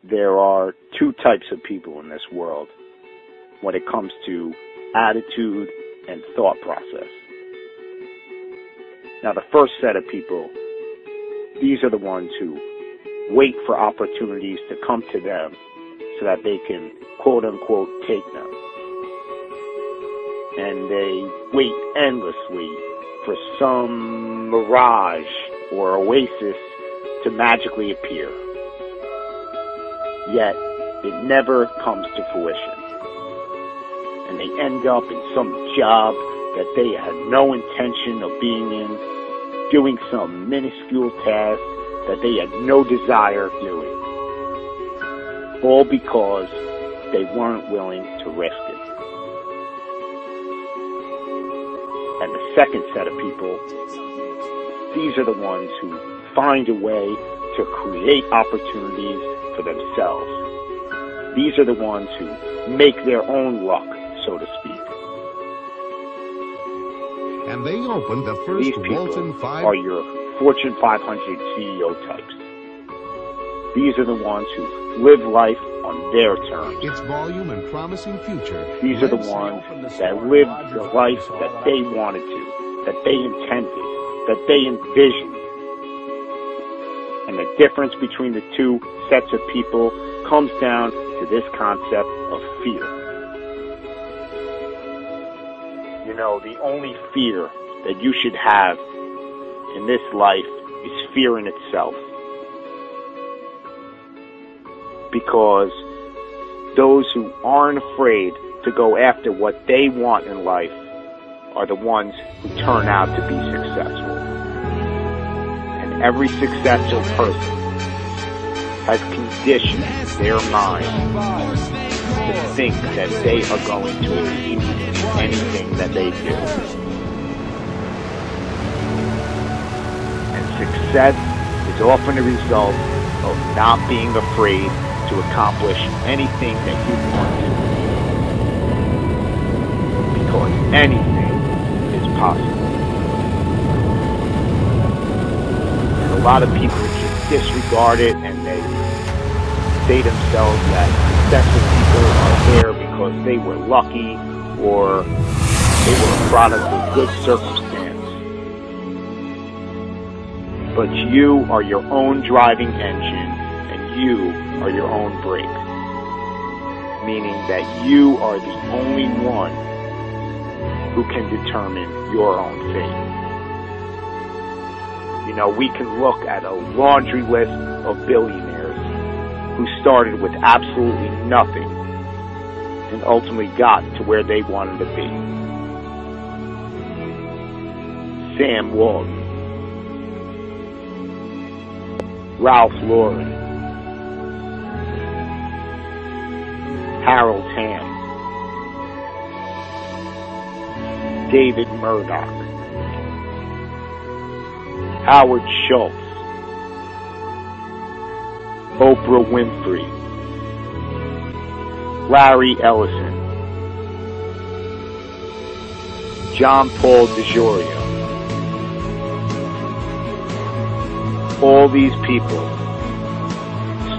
there are two types of people in this world when it comes to attitude and thought process. Now, the first set of people, these are the ones who wait for opportunities to come to them so that they can, quote unquote, take them. And they wait endlessly for some mirage or oasis to magically appear. Yet, it never comes to fruition. And they end up in some job that they had no intention of being in, doing some minuscule task that they had no desire of doing. All because they weren't willing to risk it. And the second set of people, these are the ones who find a way to create opportunities for themselves. These are the ones who make their own luck, so to speak. And they opened the first These people Walton 5 are your Fortune 500 CEO types. These are the ones who live life on their terms. its volume and promising future. These are the ones that live the life that they wanted to, that they intended, that they envisioned. And the difference between the two sets of people comes down to this concept of fear. You know, the only fear that you should have in this life is fear in itself. Because those who aren't afraid to go after what they want in life are the ones who turn out to be successful. And every successful person has conditioned their mind to think that they are going to achieve anything that they do. And success is often a result of not being afraid to accomplish anything that you want to. Because anything is possible. And a lot of people just disregard it and they say to themselves that successful people are there because they were lucky or they were a product of good circumstance. But you are your own driving engine and you are your own brake. Meaning that you are the only one who can determine your own fate. You know, we can look at a laundry list of billionaires who started with absolutely nothing and ultimately got to where they wanted to be. Sam Walton, Ralph Lauren, Harold Hamm, David Murdoch, Howard Schultz, Oprah Winfrey, Larry Ellison, John Paul DeJoria. All these people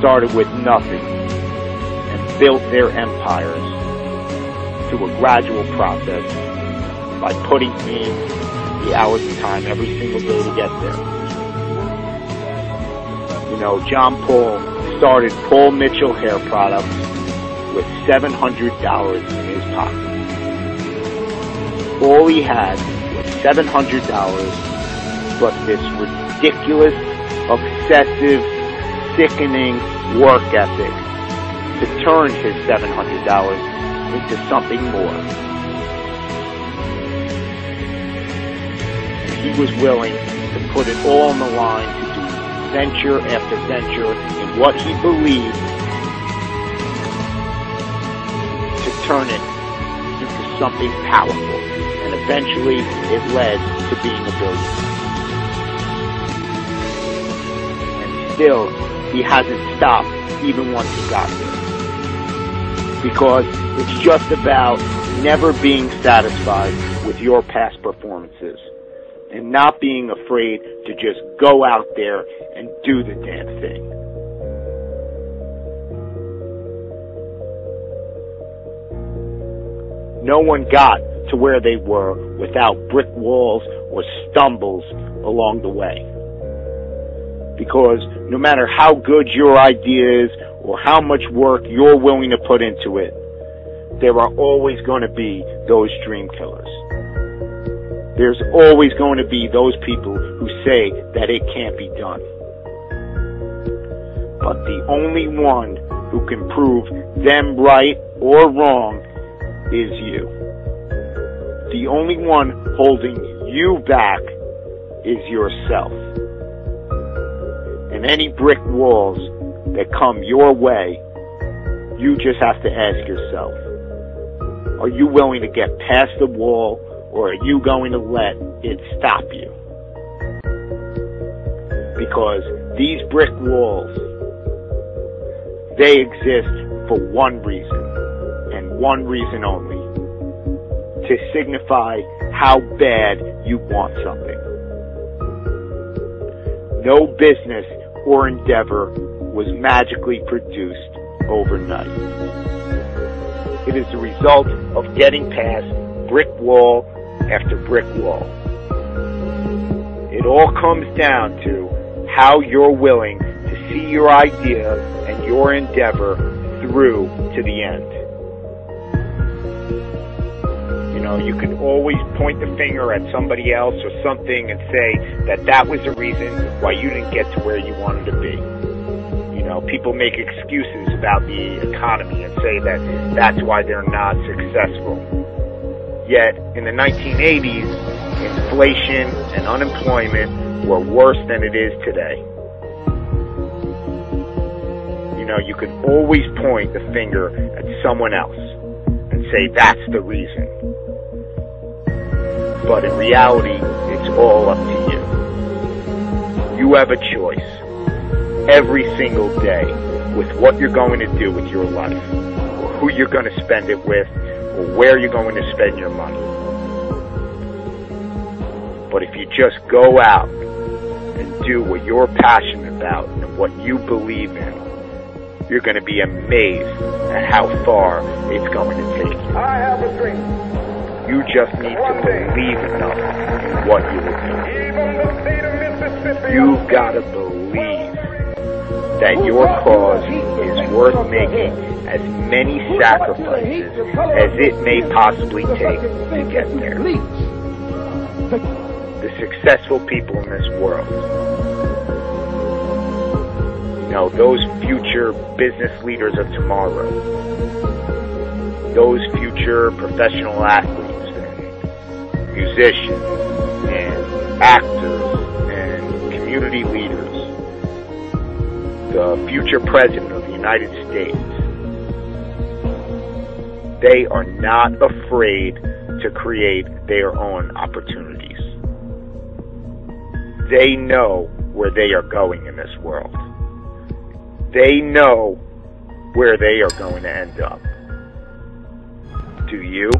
started with nothing and built their empires through a gradual process by putting in the hours and time every single day to get there. You know, John Paul started Paul Mitchell Hair Products with $700 in his pocket. All he had was $700 plus this ridiculous, obsessive, sickening work ethic to turn his $700 into something more. He was willing to put it all on the line to do venture after venture in what he believed to turn it into something powerful. And eventually it led to being a billionaire. And still, he hasn't stopped even once he got there. Because it's just about never being satisfied with your past performances. And not being afraid to just go out there and do the damn thing. No one got to where they were without brick walls or stumbles along the way. Because no matter how good your idea is or how much work you're willing to put into it, there are always going to be those dream killers. There's always going to be those people who say that it can't be done. But the only one who can prove them right or wrong is you. The only one holding you back is yourself. And any brick walls that come your way, you just have to ask yourself, are you willing to get past the wall, or are you going to let it stop you? Because these brick walls, they exist for one reason, and one reason only: to signify how bad you want something. No business or endeavor was magically produced overnight. It is the result of getting past brick wall after brick wall. It all comes down to how you're willing to see your idea and your endeavor through to the end. You know, you can always point the finger at somebody else or something and say that that was the reason why you didn't get to where you wanted to be. You know, people make excuses about the economy and say that that's why they're not successful. Yet, in the 1980s, inflation and unemployment were worse than it is today. You know, you can always point the finger at someone else and say that's the reason. But in reality, it's all up to you. You have a choice every single day with what you're going to do with your life, or who you're going to spend it with, or where you're going to spend your money. But if you just go out and do what you're passionate about and what you believe in, you're going to be amazed at how far it's going to take you. I have a dream. You just need to believe enough in what you will do. You've got to believe that your cause is worth making as many sacrifices as it may possibly take to get there. The successful people in this world, you know, those future business leaders of tomorrow, those future professional athletes and musicians and actors and community leaders, the future president of the United States, they are not afraid to create their own opportunities. They know where they are going in this world. They know where they are going to end up. Do you?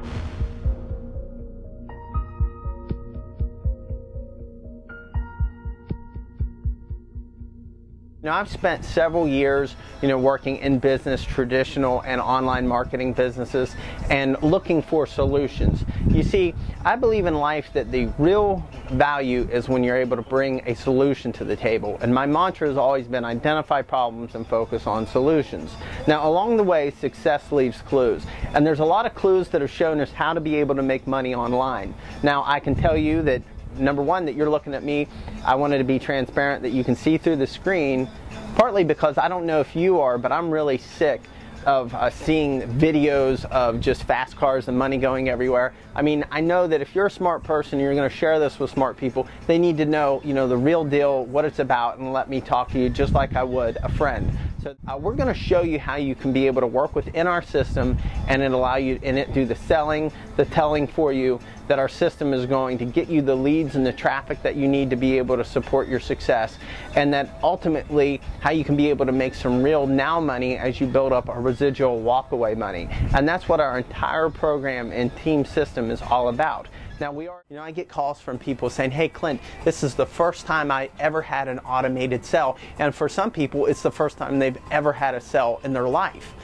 You know, I've spent several years, working in business, traditional and online marketing businesses, and looking for solutions. You see, I believe in life that the real value is when you're able to bring a solution to the table. And my mantra has always been identify problems and focus on solutions. Now, along the way, success leaves clues. And there's a lot of clues that have shown us how to be able to make money online. Now, I can tell you that number one, that you're looking at me, I wanted to be transparent that you can see through the screen, partly because I don't know if you are, but I'm really sick of seeing videos of just fast cars and money going everywhere. I mean, I know that if you're a smart person, you're going to share this with smart people. They need to know, the real deal, what it's about, and let me talk to you just like I would a friend. So we're going to show you how you can be able to work within our system, and it allow you, and it do the selling, the telling for you, that our system is going to get you the leads and the traffic that you need to be able to support your success, and that ultimately how you can be able to make some real now money as you build up a residual walkaway money. And that's what our entire program and team system is all about. Now I get calls from people saying, hey Clint, this is the first time I ever had an automated sell. And for some people, it's the first time they've ever had a sell in their life.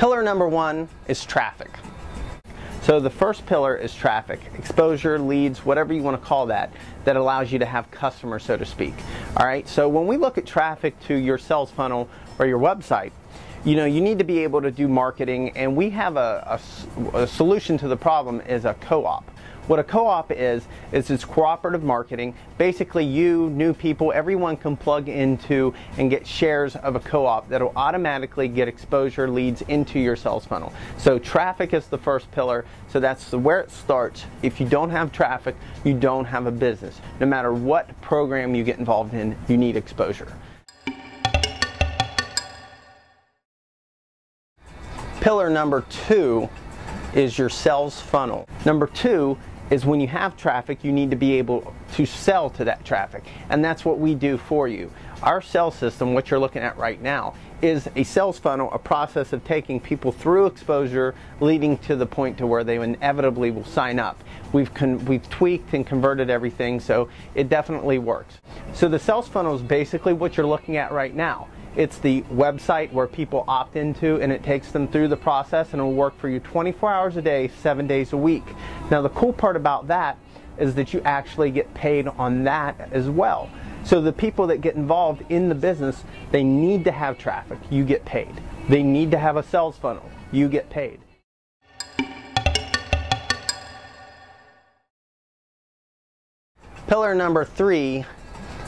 Pillar number one is traffic. So the first pillar is traffic, exposure, leads, whatever you want to call that, that allows you to have customers, so to speak. All right, so when we look at traffic to your sales funnel or your website, you know, you need to be able to do marketing, and we have a solution to the problem is a co-op. What a co-op is it's cooperative marketing. Basically, you, new people, everyone can plug into and get shares of a co-op that will automatically get exposure leads into your sales funnel. So traffic is the first pillar. So that's where it starts. If you don't have traffic, you don't have a business. No matter what program you get involved in, you need exposure. Pillar number two is your sales funnel. Number two is when you have traffic, you need to be able to sell to that traffic. And that's what we do for you. Our sales system, what you're looking at right now, is a sales funnel, a process of taking people through exposure, leading to the point to where they inevitably will sign up. We've tweaked and converted everything, so it definitely works. So the sales funnel is basically what you're looking at right now. It's the website where people opt into, and it takes them through the process, and it will work for you 24 hours a day, 7 days a week. Now the cool part about that is that you actually get paid on that as well. So the people that get involved in the business, they need to have traffic, you get paid. They need to have a sales funnel, you get paid. Pillar number three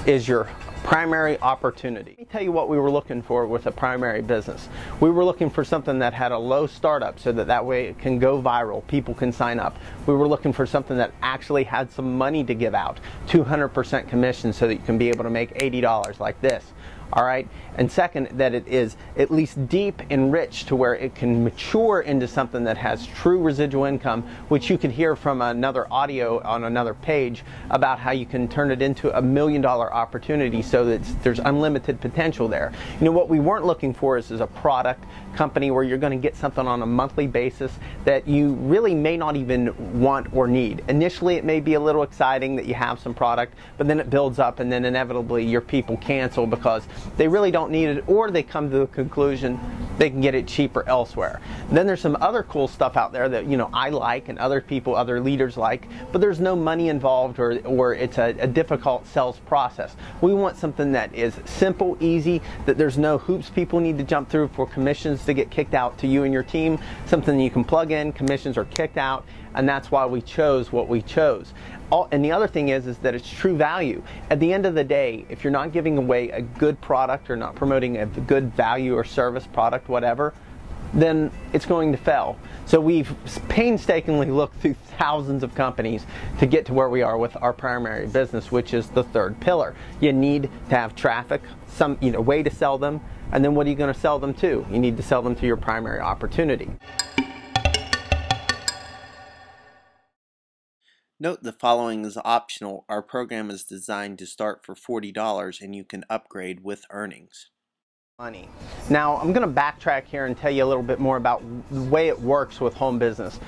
is your primary opportunity. Let me tell you what we were looking for with a primary business. We were looking for something that had a low startup so that way it can go viral, people can sign up. We were looking for something that actually had some money to give out, 200% commission, so that you can be able to make $80 like this. All right, and second, that it is at least deep and rich to where it can mature into something that has true residual income, which you can hear from another audio on another page about how you can turn it into $1 million opportunity, so that there's unlimited potential there. You know, what we weren't looking for is a product company where you're going to get something on a monthly basis that you really may not even want or need. Initially, it may be a little exciting that you have some product, but then it builds up, and then inevitably your people cancel because they really don't need it, or they come to the conclusion they can get it cheaper elsewhere. Then there's some other cool stuff out there that, you know, I like and other people, other leaders like, but there's no money involved, or it's a difficult sales process. We want something that is simple, easy, that there's no hoops people need to jump through for commissions to get kicked out to you and your team, something you can plug in, commissions are kicked out, and that's why we chose what we chose. And the other thing is that it's true value. At the end of the day, if you're not giving away a good product or not promoting a good value or service, product, whatever, then it's going to fail. So we've painstakingly looked through thousands of companies to get to where we are with our primary business, which is the third pillar. You need to have traffic, some way to sell them, and then what are you going to sell them to? You need to sell them to your primary opportunity. Note the following is optional. Our program is designed to start for $40 and you can upgrade with earnings. Money. Now I'm going to backtrack here and tell you a little bit more about the way it works with home business.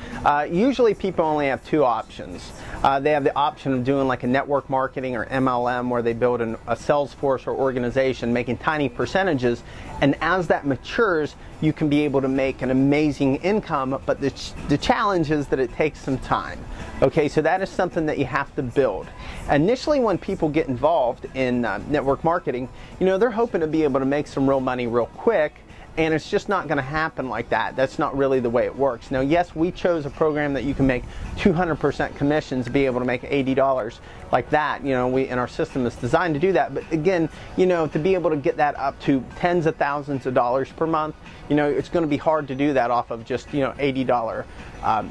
Usually people only have two options. They have the option of doing like a network marketing or MLM, where they build a sales force or organization making tiny percentages, and as that matures you can be able to make an amazing income, but the challenge is that it takes some time. Okay, so that is something that you have to build. Initially, when people get involved in network marketing, they're hoping to be able to make some real money real quick, and it's just not going to happen like that. That's not really the way it works. Now, yes, we chose a program that you can make 200% commissions to be able to make $80 like that. And our system is designed to do that. But again, to be able to get that up to tens of thousands of dollars per month, it's going to be hard to do that off of just $80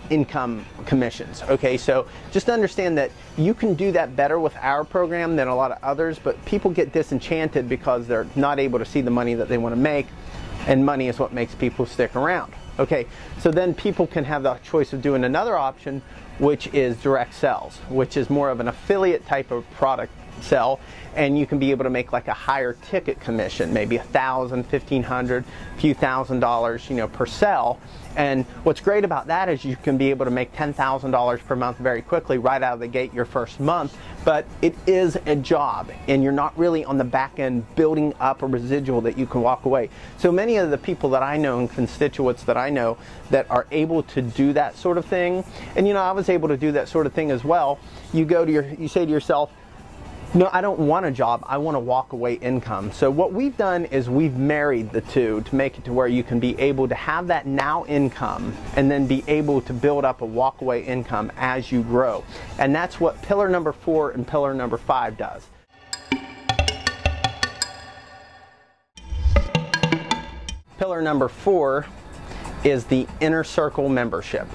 income commissions. Okay, so just understand that you can do that better with our program than a lot of others, but people get disenchanted because they're not able to see the money that they want to make, and money is what makes people stick around. Okay, so then people can have the choice of doing another option, which is direct sales, which is more of an affiliate type of product sell, and you can be able to make like a higher ticket commission, maybe $1,000, $1,500, a few $1,000s, per sell. And what's great about that is you can be able to make $10,000 per month very quickly right out of the gate your first month. But it is a job, and you're not really on the back end building up a residual that you can walk away. So many of the people that I know and constituents that I know that are able to do that sort of thing, and I was able to do that sort of thing as well. You say to yourself, no, I don't want a job, I want a walk away income. So what we've done is we've married the two to make it to where you can be able to have that now income and then be able to build up a walk away income as you grow. And that's what pillar number 4 and pillar number 5 does. Pillar number 4 is the Inner Circle membership.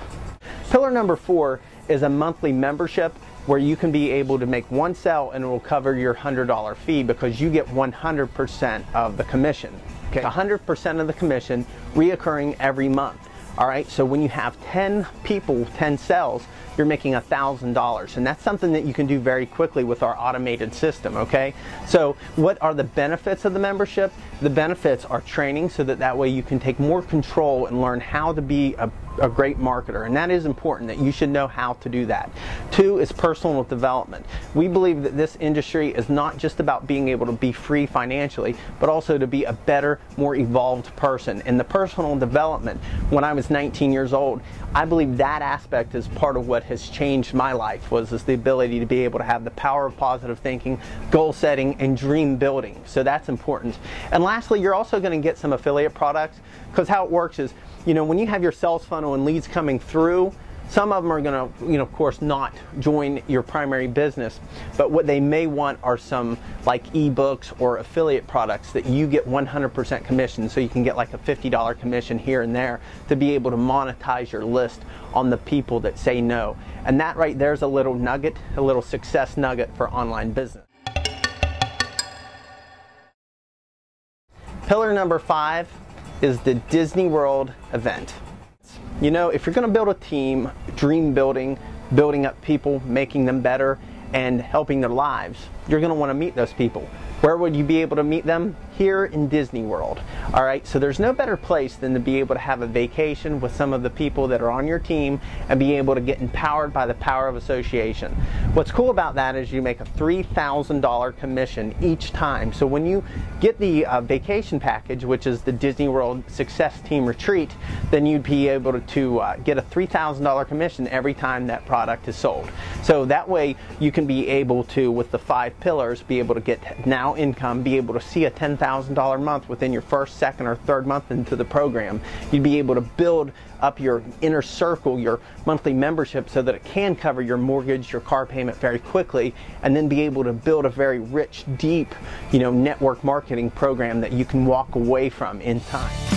Pillar number 4 is a monthly membership where you can be able to make one sale and it will cover your $100 fee because you get 100% of the commission. Okay, 100% of the commission reoccurring every month. All right, so when you have 10 people, 10 sales, you're making $1,000, and that's something that you can do very quickly with our automated system. Okay, so what are the benefits of the membership? The benefits are training, so that way you can take more control and learn how to be a great marketer, and that is important, that you should know how to do that. 2 is personal development. We believe that this industry is not just about being able to be free financially, but also to be a better, more evolved person. And the personal development, when I was 19 years old, I believe that aspect is part of what has changed my life, was the ability to be able to have the power of positive thinking, goal setting, and dream building. So that's important. And lastly, you're also going to get some affiliate products, because how it works is, when you have your sales funnel and leads coming through, some of them are going to, of course, not join your primary business, but what they may want are some like ebooks or affiliate products that you get 100% commission, so you can get like a $50 commission here and there to be able to monetize your list on the people that say no. And that right there is a little nugget, a little success nugget for online business. Pillar number 5 is the Disney World event. If you're going to build a team, dream building, building up people, making them better, and helping their lives, you're going to want to meet those people. Where would you be able to meet them? Here in Disney World. All right, so there's no better place than to be able to have a vacation with some of the people that are on your team and be able to get empowered by the power of association. What's cool about that is you make a $3,000 commission each time. So when you get the vacation package, which is the Disney World Success Team Retreat, then you'd be able to get a $3,000 commission every time that product is sold. So that way you can be able to, with the 5 pillars, be able to get now income, be able to see a $10,000 month within your first, second, or third month into the program. You'd be able to build up your inner circle, your monthly membership, so that it can cover your mortgage, your car payment very quickly, and then be able to build a very rich, deep, network marketing program that you can walk away from in time.